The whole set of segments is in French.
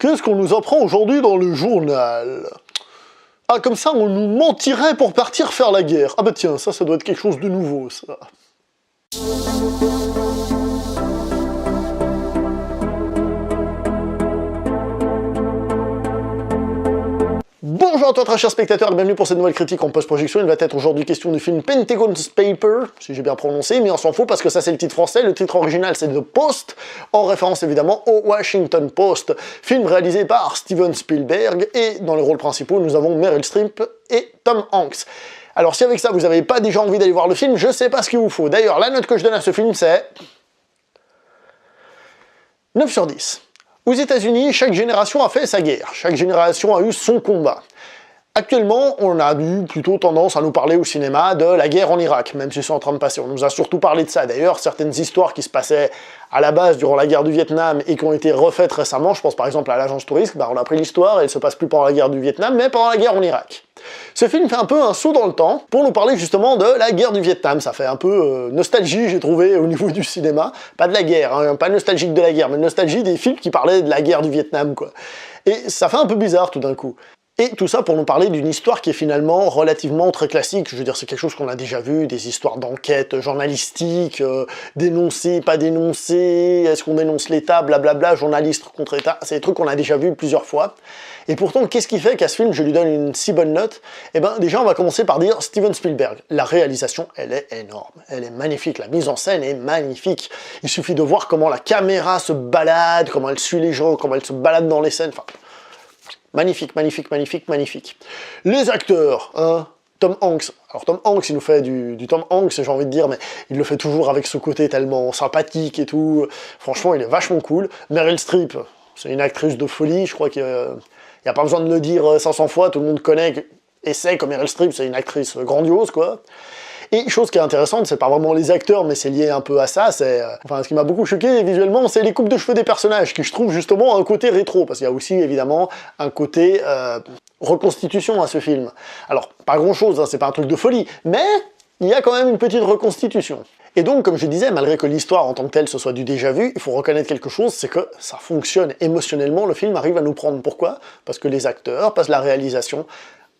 Qu'est-ce qu'on nous apprend aujourd'hui dans le journal? Ah, comme ça, on nous mentirait pour partir faire la guerre. Ah bah tiens, ça doit être quelque chose de nouveau, ça. Bonjour à toi très chers spectateurs et bienvenue pour cette nouvelle critique en post-projection. Il va être aujourd'hui question du film Pentagon's Paper, si j'ai bien prononcé, mais on s'en fout parce que ça c'est le titre français, le titre original c'est The Post, en référence évidemment au Washington Post, film réalisé par Steven Spielberg, et dans les rôles principaux nous avons Meryl Streep et Tom Hanks. Alors si avec ça vous n'avez pas déjà envie d'aller voir le film, je sais pas ce qu'il vous faut. D'ailleurs la note que je donne à ce film c'est 9 sur 10. Aux États-Unis, chaque génération a fait sa guerre, chaque génération a eu son combat. Actuellement, on a eu plutôt tendance à nous parler au cinéma de la guerre en Irak, même si c'est en train de passer. On nous a surtout parlé de ça. D'ailleurs, certaines histoires qui se passaient à la base durant la guerre du Vietnam et qui ont été refaites récemment, je pense par exemple à l'Agence Touriste, on a pris l'histoire et elle se passe plus pendant la guerre du Vietnam, mais pendant la guerre en Irak. Ce film fait un peu un saut dans le temps pour nous parler justement de la guerre du Vietnam. Ça fait un peu nostalgie, j'ai trouvé, au niveau du cinéma. Pas de la guerre, hein, pas nostalgique de la guerre, mais nostalgie des films qui parlaient de la guerre du Vietnam, quoi. Et ça fait un peu bizarre tout d'un coup. Et tout ça pour nous parler d'une histoire qui est finalement relativement très classique. Je veux dire, c'est quelque chose qu'on a déjà vu, des histoires d'enquête journalistique, dénoncer, pas dénoncer, est-ce qu'on dénonce l'État, blablabla, journaliste contre État, c'est des trucs qu'on a déjà vus plusieurs fois. Et pourtant, qu'est-ce qui fait qu'à ce film, je lui donne une si bonne note? Eh ben, déjà, on va commencer par dire Steven Spielberg. La réalisation, elle est énorme, elle est magnifique, la mise en scène est magnifique. Il suffit de voir comment la caméra se balade, comment elle suit les gens, comment elle se balade dans les scènes, enfin... Magnifique, magnifique, magnifique, magnifique. Les acteurs, hein, Tom Hanks. Alors Tom Hanks, il nous fait du Tom Hanks, j'ai envie de dire, mais il le fait toujours avec ce côté tellement sympathique et tout. Franchement, il est vachement cool. Meryl Streep, c'est une actrice de folie, je crois qu'il n'y a pas besoin de le dire 500 fois, tout le monde connaît et sait que Meryl Streep, c'est une actrice grandiose, quoi. Et chose qui est intéressante, c'est pas vraiment les acteurs, mais c'est lié un peu à ça, c'est... Enfin, ce qui m'a beaucoup choqué visuellement, c'est les coupes de cheveux des personnages, qui je trouve justement un côté rétro, parce qu'il y a aussi évidemment un côté reconstitution à ce film. Alors, pas grand-chose, hein, c'est pas un truc de folie, mais il y a quand même une petite reconstitution. Et donc, comme je disais, malgré que l'histoire en tant que telle ce soit du déjà vu, il faut reconnaître quelque chose, c'est que ça fonctionne émotionnellement, le film arrive à nous prendre. Pourquoi? Parce que les acteurs, parce que la réalisation,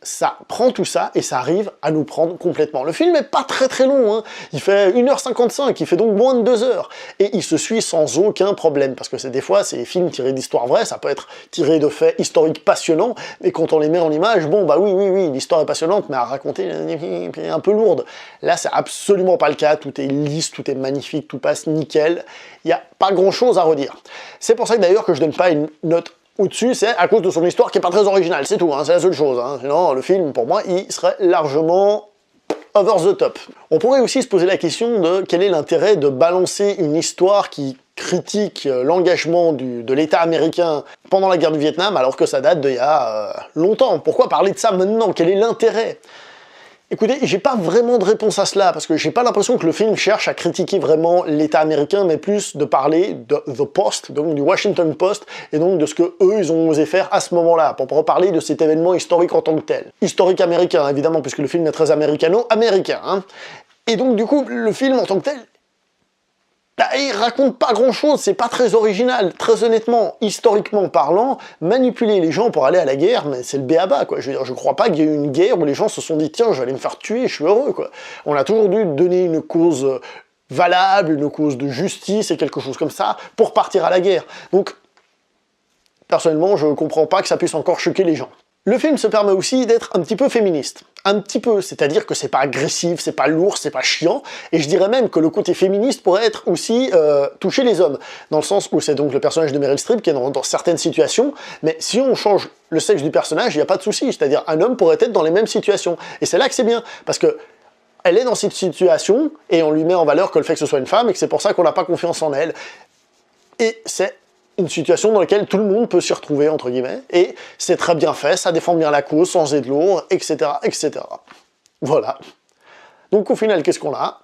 ça prend tout ça et ça arrive à nous prendre complètement. Le film est pas très long, hein. Il fait 1h55, il fait donc moins de 2 heures. Et il se suit sans aucun problème, parce que des fois, c'est des films tirés d'histoires vraies, ça peut être tiré de faits historiques passionnants, mais quand on les met en image, bon bah oui, l'histoire est passionnante, mais à raconter, un peu lourde. Là, c'est absolument pas le cas, tout est lisse, tout est magnifique, tout passe nickel, il n'y a pas grand chose à redire. C'est pour ça que d'ailleurs que je donne pas une note au-dessus, c'est à cause de son histoire qui est pas très originale, c'est tout, hein, c'est la seule chose. Hein. Sinon, le film, pour moi, il serait largement over the top. On pourrait aussi se poser la question de quel est l'intérêt de balancer une histoire qui critique l'engagement de l'État américain pendant la guerre du Vietnam, alors que ça date d'il y a longtemps. Pourquoi parler de ça maintenant? Quel est l'intérêt? Écoutez, j'ai pas vraiment de réponse à cela, parce que j'ai pas l'impression que le film cherche à critiquer vraiment l'État américain, mais plus de parler de The Post, donc du Washington Post, et donc de ce que eux ils ont osé faire à ce moment-là, pour reparler de cet événement historique en tant que tel. Historique américain, évidemment, puisque le film est très américano-américain, hein. Et donc, du coup, le film en tant que tel, bah, il raconte pas grand-chose, c'est pas très original, très honnêtement, historiquement parlant, manipuler les gens pour aller à la guerre, mais c'est le b.a.-ba, quoi. Je veux dire, je crois pas qu'il y ait eu une guerre où les gens se sont dit « Tiens, je vais aller me faire tuer, je suis heureux », quoi. On a toujours dû donner une cause valable, une cause de justice et quelque chose comme ça, pour partir à la guerre. Donc, personnellement, je comprends pas que ça puisse encore choquer les gens. Le film se permet aussi d'être un petit peu féministe. Un petit peu, c'est-à-dire que c'est pas agressif, c'est pas lourd, c'est pas chiant, et je dirais même que le côté féministe pourrait être aussi toucher les hommes, dans le sens où c'est donc le personnage de Meryl Streep qui est dans certaines situations, mais si on change le sexe du personnage, il n'y a pas de souci, c'est-à-dire un homme pourrait être dans les mêmes situations, et c'est là que c'est bien, parce que elle est dans cette situation, et on lui met en valeur que le fait que ce soit une femme, et que c'est pour ça qu'on n'a pas confiance en elle, et c'est une situation dans laquelle tout le monde peut s'y retrouver, entre guillemets, et c'est très bien fait, ça défend bien la cause, sans être lourd, etc., etc. Voilà. Donc au final, qu'est-ce qu'on a?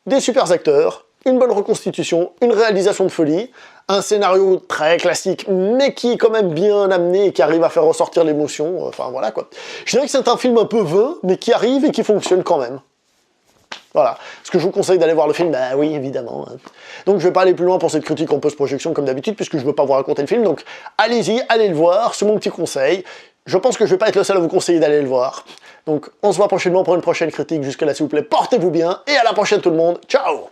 Des super acteurs, une bonne reconstitution, une réalisation de folie, un scénario très classique, mais qui est quand même bien amené et qui arrive à faire ressortir l'émotion, enfin voilà quoi. Je dirais que c'est un film un peu vain, mais qui arrive et qui fonctionne quand même. Voilà. Est-ce que je vous conseille d'aller voir le film? Ben oui, évidemment. Donc je vais pas aller plus loin pour cette critique en post-projection comme d'habitude, puisque je veux pas vous raconter le film, donc allez-y, allez le voir, c'est mon petit conseil. Je pense que je vais pas être le seul à vous conseiller d'aller le voir. Donc on se voit prochainement pour une prochaine critique. Jusque là, s'il vous plaît, portez-vous bien, et à la prochaine tout le monde. Ciao!